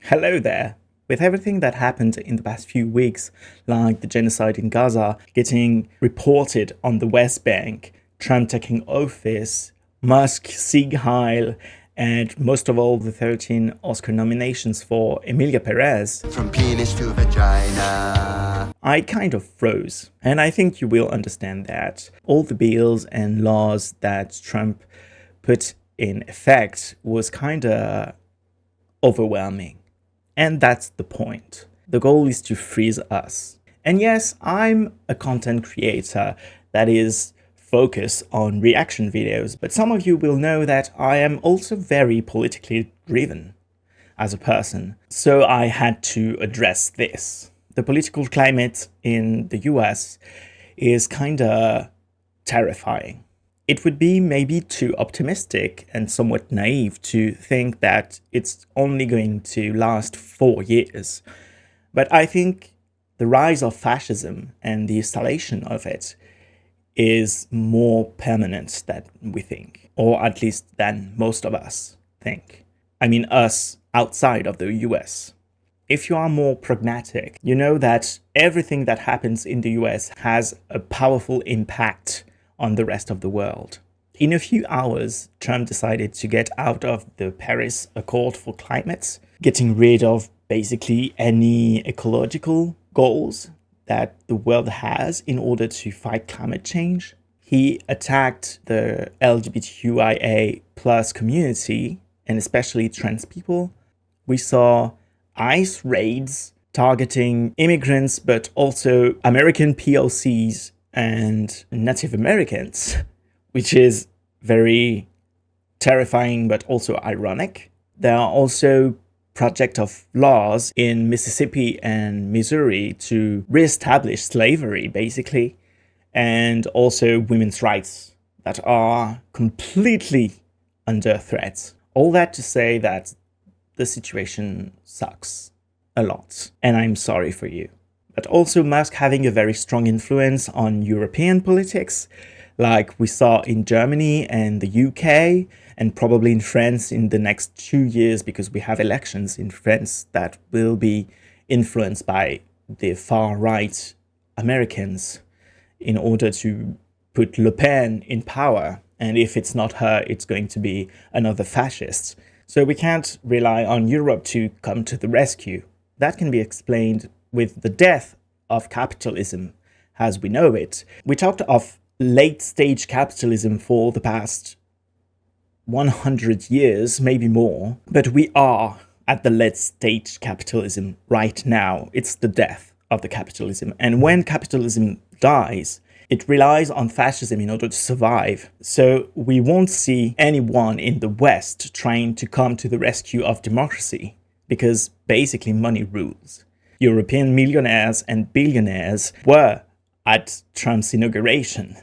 Hello there. With everything that happened in the past few weeks, like the genocide in Gaza getting reported on the West Bank, Trump taking office, Musk, Sieg Heil, and most of all, the 13 Oscar nominations for Emilia Perez, From penis to vagina. I kind of froze. And I think you will understand that all the bills and laws that Trump put in effect was kind of overwhelming. And that's the point. The goal is to freeze us. And yes, I'm a content creator that is focused on reaction videos, but some of you will know that I am also very politically driven as a person. So I had to address this. The political climate in the US is kinda terrifying. It would be maybe too optimistic and somewhat naive to think that it's only going to last 4 years. But I think the rise of fascism and the installation of it is more permanent than we think, or at least than most of us think. I mean, us outside of the US. If you are more pragmatic, you know that everything that happens in the US has a powerful impact on the rest of the world. In a few hours, Trump decided to get out of the Paris Accord for Climate, getting rid of basically any ecological goals that the world has in order to fight climate change. He attacked the LGBTQIA plus community, and especially trans people. We saw ICE raids targeting immigrants, but also American POCs and Native Americans, which is very terrifying but also ironic. There are also projects of laws in Mississippi and Missouri to reestablish slavery, basically, and also women's rights that are completely under threat. All that to say that the situation sucks a lot, and I'm sorry for you. But also Musk having a very strong influence on European politics, like we saw in Germany and the UK, and probably in France in the next 2 years, because we have elections in France that will be influenced by the far-right Americans in order to put Le Pen in power. And if it's not her, it's going to be another fascist. So we can't rely on Europe to come to the rescue. That can be explained with the death of capitalism as we know it. We talked of late stage capitalism for the past 100 years, maybe more, but we are at the late stage capitalism right now. It's the death of the capitalism. And when capitalism dies, it relies on fascism in order to survive. So we won't see anyone in the West trying to come to the rescue of democracy, because basically money rules. European millionaires and billionaires were at Trump's inauguration.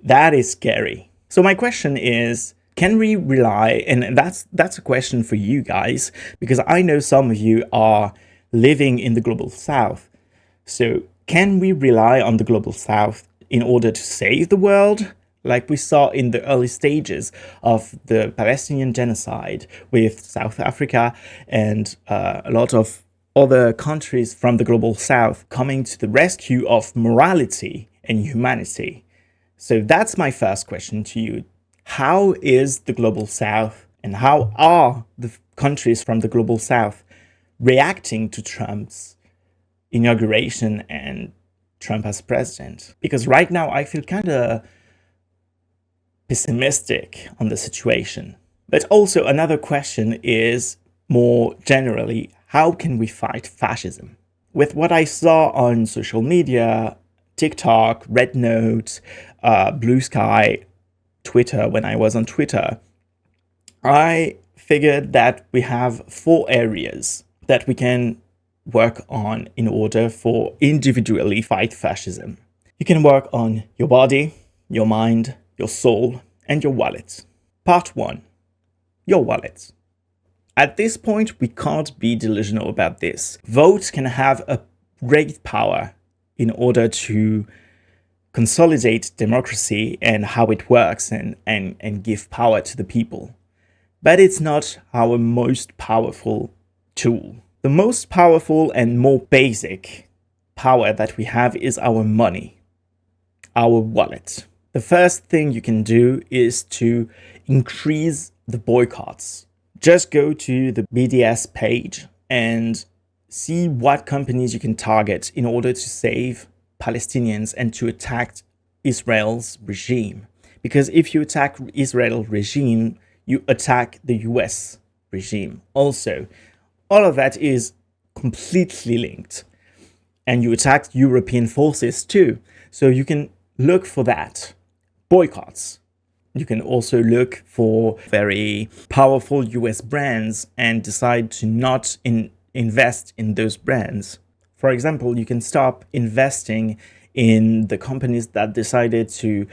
That is scary. So my question is, can we rely, and that's a question for you guys, because I know some of you are living in the global south. So can we rely on the global south in order to save the world? Like we saw in the early stages of the Palestinian genocide with South Africa and a lot of other countries from the global south coming to the rescue of morality and humanity. So that's my first question to you. How is the global south and how are the countries from the global south reacting to Trump's inauguration and Trump as president? Because right now I feel kind of pessimistic on the situation. But also another question is more generally, how can we fight fascism? With what I saw on social media, TikTok, Red Note, Blue Sky, Twitter, when I was on Twitter, I figured that we have 4 areas that we can work on in order for individually fight fascism. You can work on your body, your mind, your soul, and your wallet. Part 1, your wallet. At this point, we can't be delusional about this. Votes can have a great power in order to consolidate democracy and how it works and give power to the people. But it's not our most powerful tool. The most powerful and more basic power that we have is our money, our wallet. The first thing you can do is to increase the boycotts. Just go to the BDS page and see what companies you can target in order to save Palestinians and to attack Israel's regime. Because if you attack Israel's regime, you attack the US regime also. All of that is completely linked. And you attack European forces too. So you can look for that. Boycotts. You can also look for very powerful US brands and decide to not invest in those brands. For example, you can stop investing in the companies that decided to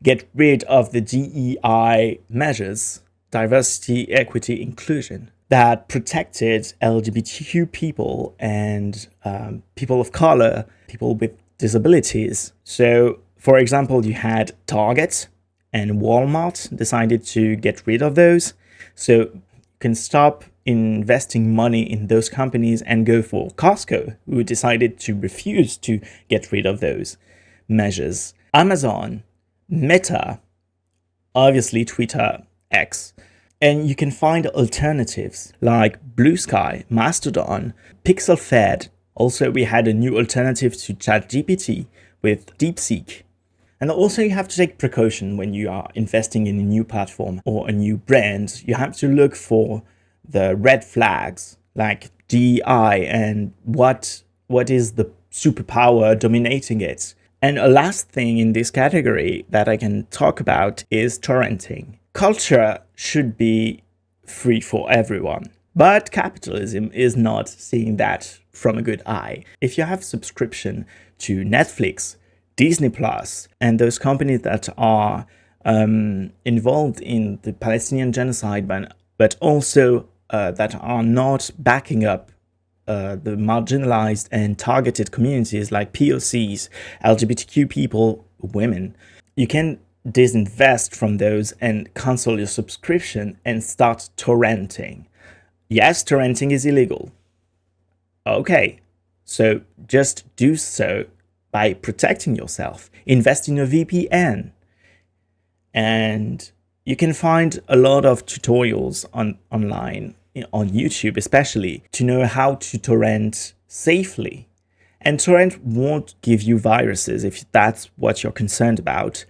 get rid of the DEI measures, diversity, equity, inclusion, that protected LGBTQ people and people of color, people with disabilities. So, for example, you had Target and Walmart decided to get rid of those. So you can stop investing money in those companies and go for Costco, who decided to refuse to get rid of those measures. Amazon, Meta, obviously Twitter, X. And you can find alternatives like Blue Sky, Mastodon, PixelFed. Also, we had a new alternative to ChatGPT with DeepSeek. And also you have to take precaution when you are investing in a new platform or a new brand. You have to look for the red flags like DEI and what is the superpower dominating it. And a last thing in this category that I can talk about is torrenting. Culture should be free for everyone, but capitalism is not seeing that from a good eye. If you have subscription to Netflix, Disney Plus, and those companies that are involved in the Palestinian genocide, but also that are not backing up the marginalized and targeted communities like POCs, LGBTQ people, women, you can disinvest from those and cancel your subscription and start torrenting. Yes, torrenting is illegal. Okay, so just do so by protecting yourself. Invest in a VPN. And you can find a lot of tutorials online, on YouTube especially, to know how to torrent safely. And torrent won't give you viruses if that's what you're concerned about.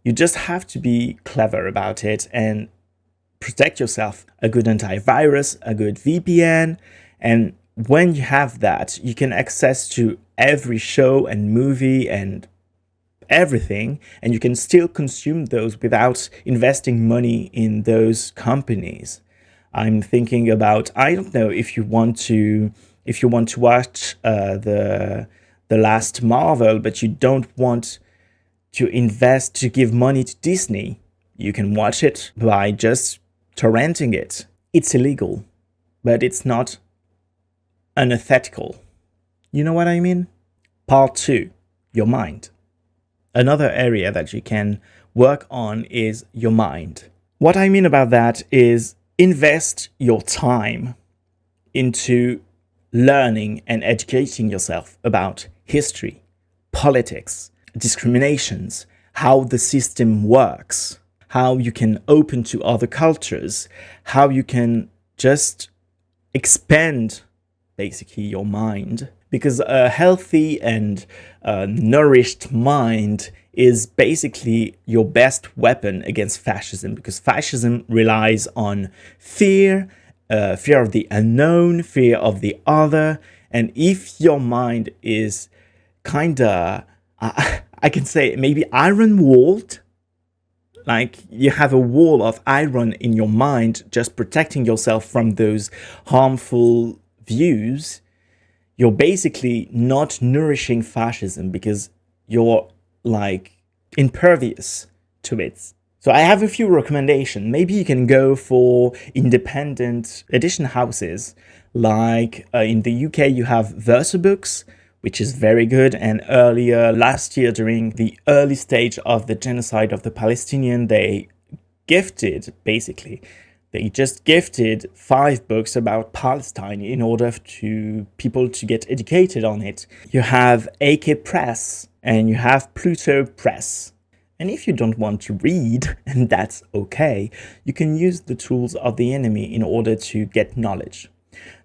You just have to be clever about it and protect yourself. A good antivirus, a good VPN, and when you have that, you can access to every show and movie and everything, and you can still consume those without investing money in those companies. I'm thinking about, I don't know if you want to watch the last Marvel, but you don't want to give money to Disney. You can watch it by just torrenting it. It's illegal, but it's not unethical. You know what I mean? Part 2, your mind. Another area that you can work on is your mind. What I mean about that is invest your time into learning and educating yourself about history, politics, discriminations, how the system works, how you can open to other cultures, how you can just expand basically your mind. Because a healthy and nourished mind is basically your best weapon against fascism, because fascism relies on fear, fear of the unknown, fear of the other. And if your mind is kind of, I can say maybe iron-walled, like you have a wall of iron in your mind just protecting yourself from those harmful views, you're basically not nourishing fascism because you're like impervious to it. So I have a few recommendations. Maybe you can go for independent edition houses. Like in the UK, you have Versa Books, which is very good. And earlier last year, during the early stage of the genocide of the Palestinians, they gifted basically They just gifted 5 books about Palestine in order to people to get educated on it. You have AK Press and you have Pluto Press. And if you don't want to read, and that's okay, you can use the tools of the enemy in order to get knowledge.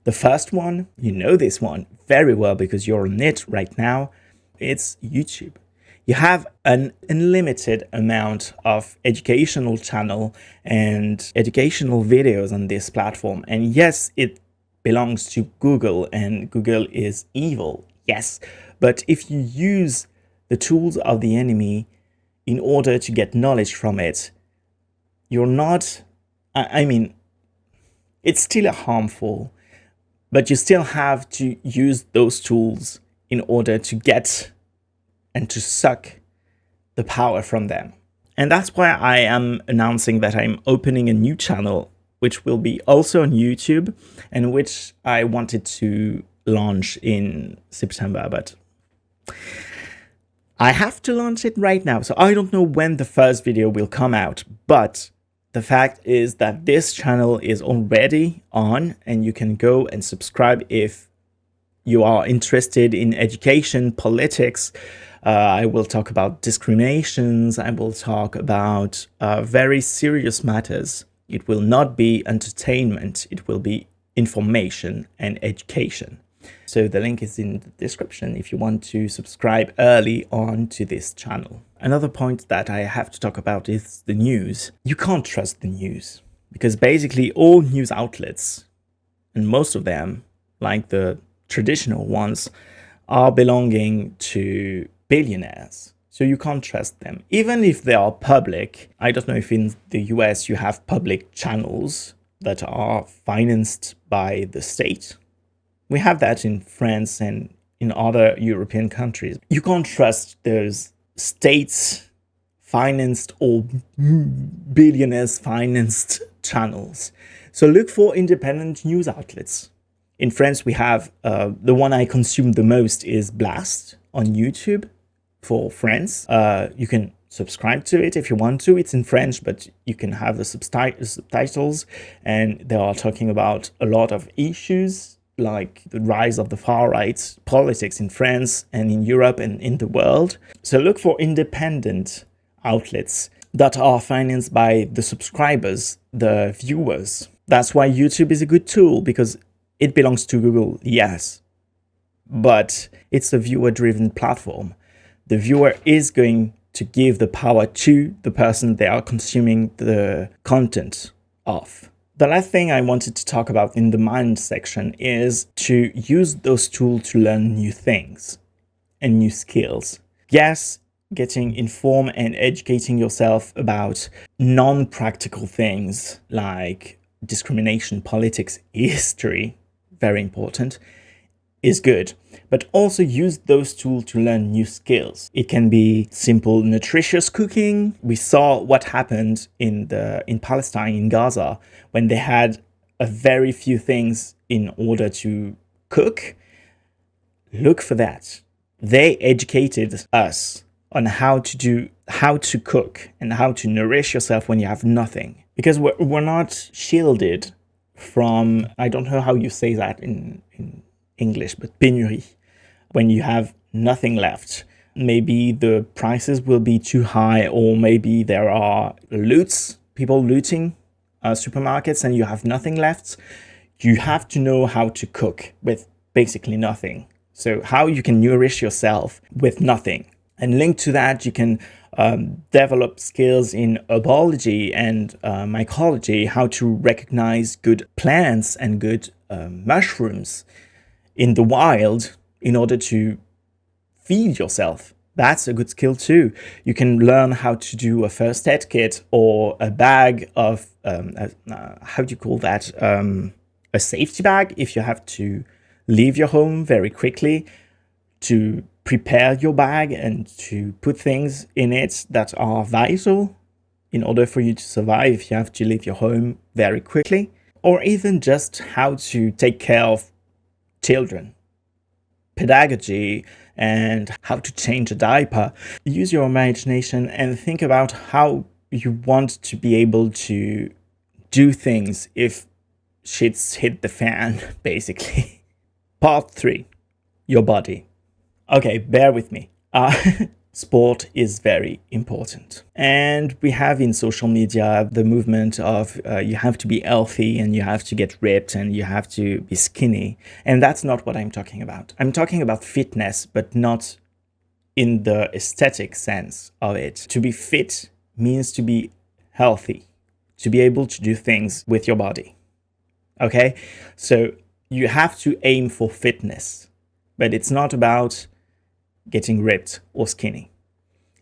The first one, you know this one very well because you're on it right now, it's YouTube. You have an unlimited amount of educational channel and educational videos on this platform. And yes, it belongs to Google and Google is evil. Yes, but if you use the tools of the enemy in order to get knowledge from it, you're not, I mean, it's still harmful, but you still have to use those tools in order to get and to suck the power from them. And that's why I am announcing that I'm opening a new channel, which will be also on YouTube and which I wanted to launch in September, but I have to launch it right now. So I don't know when the first video will come out, but the fact is that this channel is already on and you can go and subscribe if you are interested in education, politics. I will talk about discriminations. I will talk about very serious matters. It will not be entertainment. It will be information and education. So the link is in the description if you want to subscribe early on to this channel. Another point that I have to talk about is the news. You can't trust the news because basically all news outlets, and most of them, like the traditional ones, are belonging to billionaires. So you can't trust them. Even if they are public, I don't know if in the US you have public channels that are financed by the state. We have that in France and in other European countries. You can't trust those states financed or billionaires financed channels. So look for independent news outlets. In France, we have the one I consume the most is Blast on YouTube for France. You can subscribe to it if you want to. It's in French, but you can have the subtitles, and they are talking about a lot of issues like the rise of the far right politics in France and in Europe and in the world. So look for independent outlets that are financed by the subscribers, the viewers. That's why YouTube is a good tool, because it belongs to Google, yes, but it's a viewer-driven platform. The viewer is going to give the power to the person they are consuming the content of. The last thing I wanted to talk about in the mind section is to use those tools to learn new things and new skills. Yes, getting informed and educating yourself about non-practical things like discrimination, politics, history, very important, is good. But also use those tools to learn new skills. It can be simple, nutritious cooking. We saw what happened in Palestine, in Gaza, when they had a very few things in order to cook. Look for that. They educated us on how to cook and how to nourish yourself when you have nothing. Because we're not shielded from, I don't know how you say that in English, but pénurie. When you have nothing left, maybe the prices will be too high, or maybe there are people looting supermarkets and you have nothing left. You have to know how to cook with basically nothing. So how you can nourish yourself with nothing. And linked to that, you can develop skills in herbology and mycology, how to recognize good plants and good mushrooms in the wild in order to feed yourself. That's a good skill too. You can learn how to do a first aid kit or a bag of, how do you call that? A safety bag if you have to leave your home very quickly, to prepare your bag and to put things in it that are vital in order for you to survive if you have to leave your home very quickly, or even just how to take care of children, pedagogy, and how to change a diaper. Use your imagination and think about how you want to be able to do things if shit's hit the fan, basically. Part 3, your body. Okay, bear with me. Sport is very important. And we have in social media the movement of you have to be healthy and you have to get ripped and you have to be skinny. And that's not what I'm talking about. I'm talking about fitness, but not in the aesthetic sense of it. To be fit means to be healthy, to be able to do things with your body. Okay? So you have to aim for fitness, but it's not about getting ripped or skinny.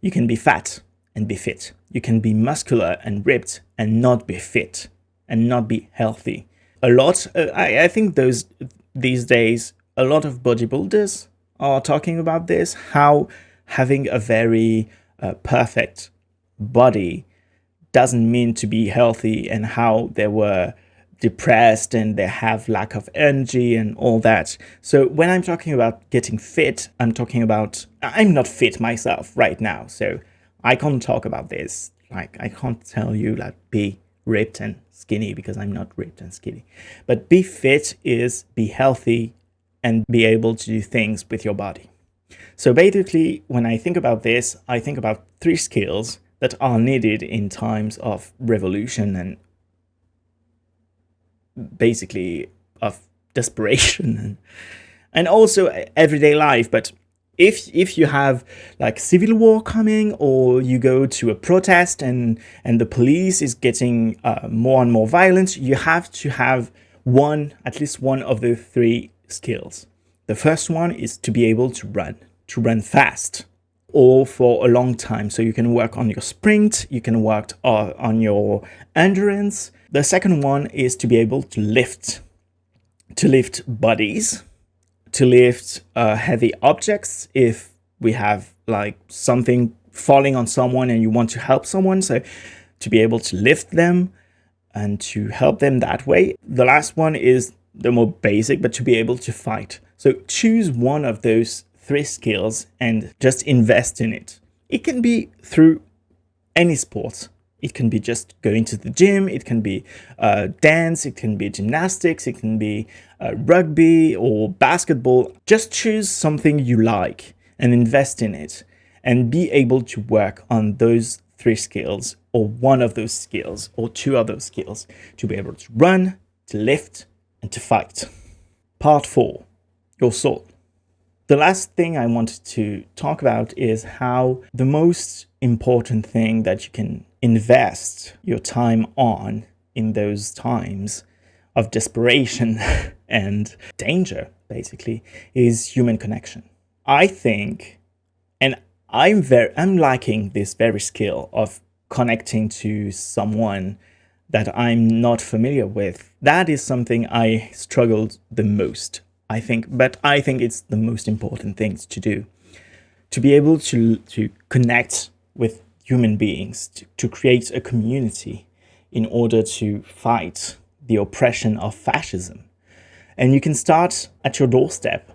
You can be fat and be fit. You can be muscular and ripped and not be fit and not be healthy. I think these days, a lot of bodybuilders are talking about this, how having a very perfect body doesn't mean to be healthy, and how they were depressed and they have lack of energy and all that. So when I'm talking about getting fit, I'm not fit myself right now, so I can't talk about this. Like, I can't tell you like be ripped and skinny, because I'm not ripped and skinny. But be fit is be healthy and be able to do things with your body. So basically, when I think about this, I think about 3 skills that are needed in times of revolution and basically of desperation and also everyday life. But if you have like civil war coming, or you go to a protest and the police is getting more and more violent, you have to have at least one of the 3 skills. The first one is to be able to run fast or for a long time. So you can work on your sprint, you can work on your endurance. The second one is to be able to lift bodies, to lift heavy objects if we have like something falling on someone and you want to help someone. So to be able to lift them and to help them that way. The last one is the more basic, but to be able to fight. So choose one of those 3 skills and just invest in it. It can be through any sport. It can be just going to the gym, it can be dance, it can be gymnastics, it can be rugby or basketball. Just choose something you like and invest in it, and be able to work on those 3 skills, or one of those skills, or 2 of those skills, to be able to run, to lift, and to fight. Part 4, your soul. The last thing I wanted to talk about is how the most important thing that you can invest your time on in those times of desperation and danger, basically, is human connection. I think, and I'm lacking this very skill of connecting to someone that I'm not familiar with. That is something I struggled the most, I think, but I think it's the most important thing to do. To be able to connect with human beings, to create a community in order to fight the oppression of fascism. And you can start at your doorstep,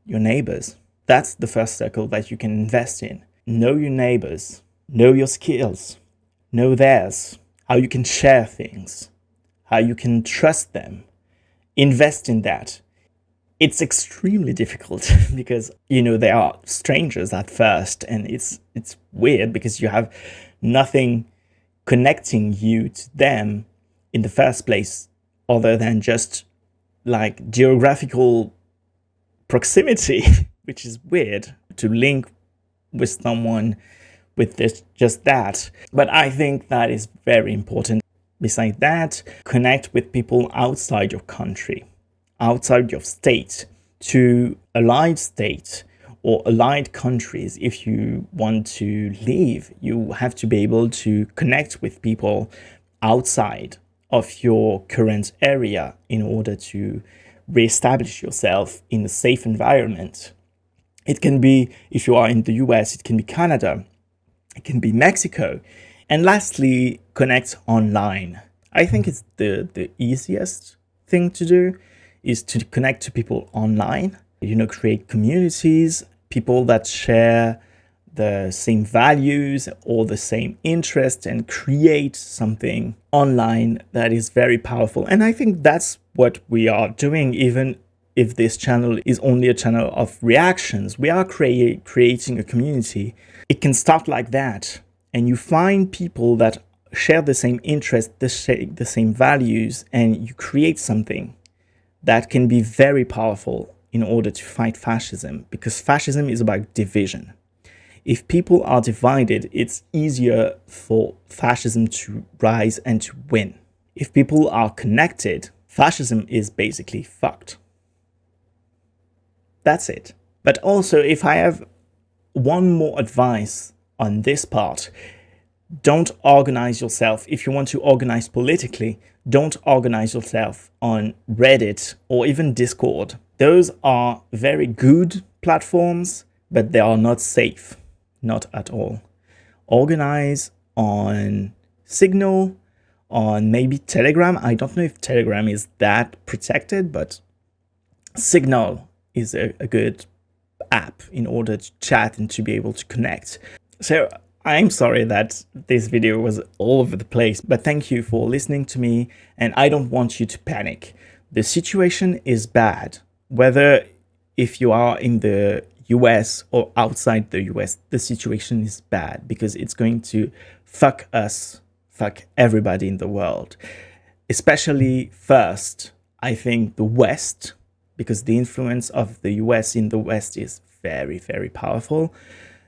your neighbors. That's the first circle that you can invest in. Know your neighbors, know your skills, know theirs, how you can share things, how you can trust them. Invest in that. It's extremely difficult because, they are strangers at first, and it's weird because you have nothing connecting you to them in the first place other than just like geographical proximity, which is weird to link with someone with just that. But I think that is very important. Besides that, connect with people outside your country, outside your state, to allied state or allied countries. If you want to leave, you have to be able to connect with people outside of your current area in order to reestablish yourself in a safe environment. It can be, if you are in the US, it can be Canada, it can be Mexico. And lastly, connect online. I think it's the easiest thing to do is to connect to people online, create communities, people that share the same values or the same interests and create something online that is very powerful. And I think that's what we are doing, even if this channel is only a channel of reactions. We are creating a community. It can start like that, and you find people that share the same interests, the same values, and you create something that can be very powerful in order to fight fascism, because fascism is about division. If people are divided, it's easier for fascism to rise and to win. If people are connected, fascism is basically fucked. That's it. But also, if I have one more advice on this part, don't organize yourself. If you want to organize politically, don't organize yourself on Reddit or even Discord. Those are very good platforms, but they are not safe. Not at all. Organize on Signal, on maybe Telegram. I don't know if Telegram is that protected, but Signal is a good app in order to chat and to be able to connect. So I'm sorry that this video was all over the place, but thank you for listening to me, and I don't want you to panic. The situation is bad. Whether if you are in the US or outside the US, the situation is bad because it's going to fuck us, fuck everybody in the world. Especially first, I think the West, because the influence of the US in the West is very, very powerful.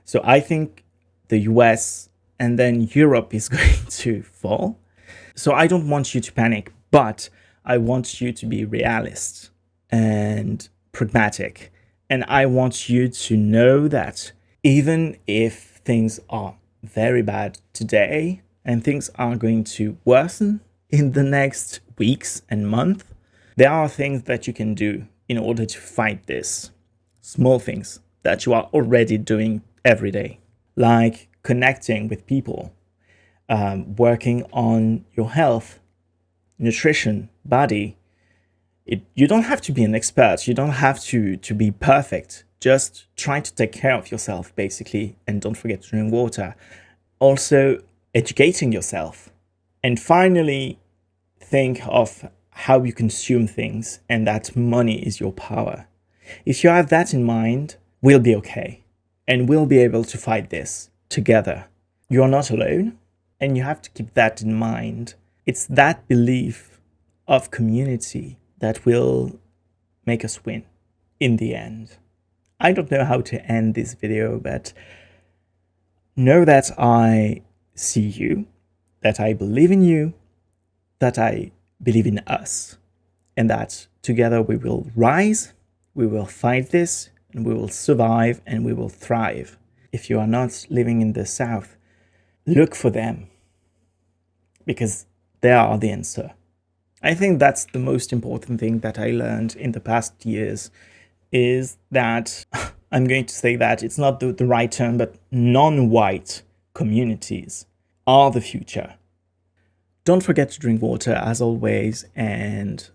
So I think the US and then Europe is going to fall. So I don't want you to panic, but I want you to be realist and pragmatic. And I want you to know that even if things are very bad today and things are going to worsen in the next weeks and months, there are things that you can do in order to fight this. Small things that you are already doing every day, like connecting with people, working on your health, nutrition, body. You don't have to be an expert. You don't have to be perfect. Just try to take care of yourself, basically. And don't forget to drink water. Also, educating yourself. And finally, think of how you consume things and that money is your power. If you have that in mind, we'll be okay. And we'll be able to fight this together. You're not alone. And you have to keep that in mind. It's that belief of community that will make us win in the end. I don't know how to end this video, but know that I see you, that I believe in you, that I believe in us, and that together we will rise, we will fight this, and we will survive, and we will thrive. If you are not living in the South, look for them, because they are the answer. I think that's the most important thing that I learned in the past years, is that, I'm going to say that it's not the right term, but non-white communities are the future. Don't forget to drink water as always, and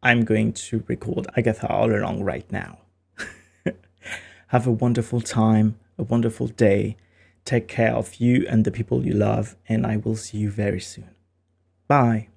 I'm going to record Agatha all along right now. Have a wonderful time, a wonderful day. Take care of you and the people you love, and I will see you very soon. Bye.